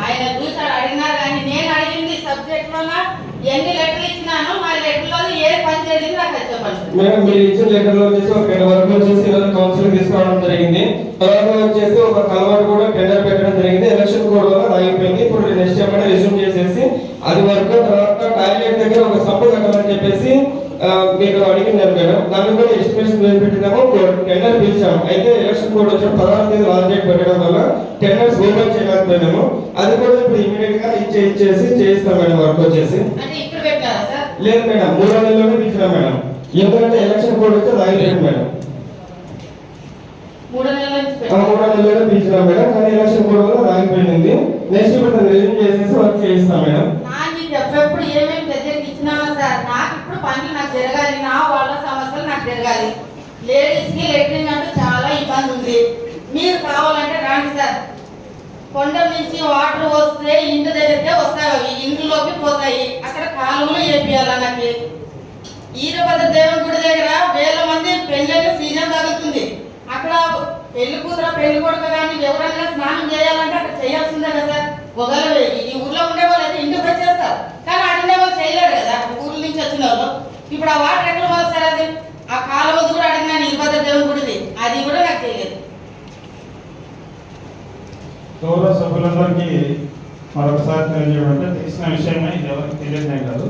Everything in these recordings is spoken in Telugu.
ఆయన చూసాడు అడిగినారు కానీ నేను అడిగింది సబ్జెక్ట్ లో ఎన్ని లెటర్లు ఇచ్చినాను నా లెటర్ లో ఏ పని చేసింది నాకు చెప్పండి. మేడం మీరు ఇచ్చిన లెటర్ లో వచ్చేసి ఒక వర్క్ వచ్చేసి కౌన్సిలింగ్ తీసుకోవడం జరిగింది. తర్వాత వచ్చేసి ఒక కలవాటు కూడా టెండర్ పెట్టడం జరిగింది. ఎలక్షన్ కోడ్ వల్ల ఆగిపోయింది. ఇప్పుడు నెక్స్ట్ ఏమైనా రిజ్యూమ్ చేసేసి అది వర్క్ తర్వాత టాయిలెట్ దగ్గర ఒక సబ్బు కట్టాలని చెప్పేసి మీరు అడిగినారు మేడం. దానికి కూడా ఎస్టిమేషన్ పెట్టినాము, టెండర్ పిలిచాము. అయితే ఎలక్షన్ కోడ్ వచ్చిన 16వ తేదీ లాస్ట్ డేట్ పెట్టడం వల్ల టెండర్స్ ఓపెన్ చేయలేకపోయినాము. అది కూడా ఇప్పుడు ఇమీడియట్ గా ఇచ్చేసి చేయిస్తాం మేడం. వర్క్ వచ్చేసి లేదు మేడం, 3 నెలల్లోనే పిలిచినాం మేడం. ఎందుకంటే ఎలక్షన్ కోడ్ వచ్చి ఆగిపోయింది మేడం. 3 నెలల్లోనే పిలిచినాం మేడం, కానీ ఎలక్షన్ కోడ్ వల్ల ఆగిపోయింది. నెక్స్ట్ ఇప్పుడు రిజ్యూమ్ చేసేసి వర్క్ చేయిస్తాం మేడం. ఎప్పుడు ఏమేమి ప్రజెంట్ ఇచ్చినా సార్ నాకు ఇప్పుడు పనులు నాకు జరగాలి, నా వాళ్ళ సమస్యలు నాకు జరగాలి. లేడీస్ కి లెటరింగ్ అంటే చాలా ఇబ్బంది ఉంది. మీరు కావాలంటే రాండి సార్. కొండ నుంచి వాటర్ వస్తే ఇంటి దగ్గరికే వస్తాయి, అవి ఇంట్లోకి పోతాయి. అక్కడ కాలువలు వేపియాలి. నాకు ఈరభద్ర దేవుని గుడి దగ్గర వేల మంది పెళ్ళైన సీజన్ తగ్గుతుంది. అక్కడ పెళ్లి కూతురు పెళ్లి కొడుకు కానీ ఎవరైనా స్నానం చేయాలంటే అక్కడ చేయాల్సిందే కదా సార్. ఒకవేళ ఈ ఊర్లో ఉండే వాళ్ళు అయితే ఇంటికి వచ్చేస్తారు, కానీ అడిగిన వాళ్ళు చేయలేరు కదా ఊర్ల నుంచి వచ్చిన వాళ్ళు. ఇప్పుడు ఆ వాటర్ ఎక్కడ పోదు సార్? అది ఆ కాలువ కూడా అడిగినాను ఈరభద్ర దేవుని గుడిది, అది కూడా నాకు తెలియదు. గౌరవ సభ్యులందరికీ మరొకసారి తెలియజేయమంటే తెలిసిన విషయమే, ఎవరికి తెలియదే కాదు.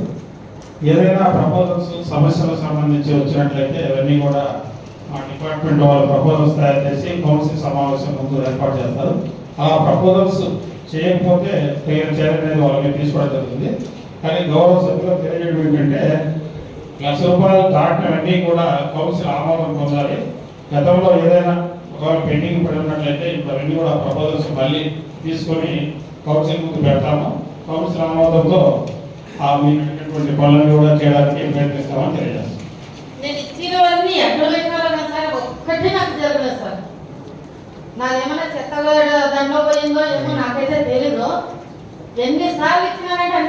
ఏదైనా ప్రపోజల్స్ సమస్యలకు సంబంధించి వచ్చినట్లయితే అవన్నీ కూడా మా డిపార్ట్మెంట్ వాళ్ళ ప్రపోజల్స్ తయారు చేసి కౌన్సిల్ సమావేశం ముందు ఏర్పాటు చేస్తారు. ఆ ప్రపోజల్స్ చేయకపోతే తగిన చర్య అనేది వాళ్ళకి తీసుకోవడం జరుగుతుంది. కానీ గౌరవ సభ్యులకు తెలియజేయడం ఏంటంటే ₹1,00,000 దాటినవన్నీ కూడా కౌన్సిల్ ఆమోదం పొందాలి. గతంలో ఏదైనా ఒకవేళ పెండింగ్ పడి ఉన్నట్లయితే ఇప్పుడు అవన్నీ కూడా ప్రపోజల్స్ మళ్ళీ తీసుకొని కౌన్సిల్ ముందు పెడతాము. కౌన్సిల్ ఆమోదంతో మీరు అడిగినటువంటి పనులను కూడా చేయడానికి ప్రయత్నిస్తామని తెలియజేస్తాం. నేను ఇచ్చినవన్నీ ఎక్కడ పెట్టాలన్నా సార్ ఒక్కటే నాకు జరగలేదు సార్. నాదేమన్నా చెత్త దాంట్లో పోయిందో ఏమో నాకైతే తెలీదు. ఎన్నిసార్లు ఇచ్చినానంటే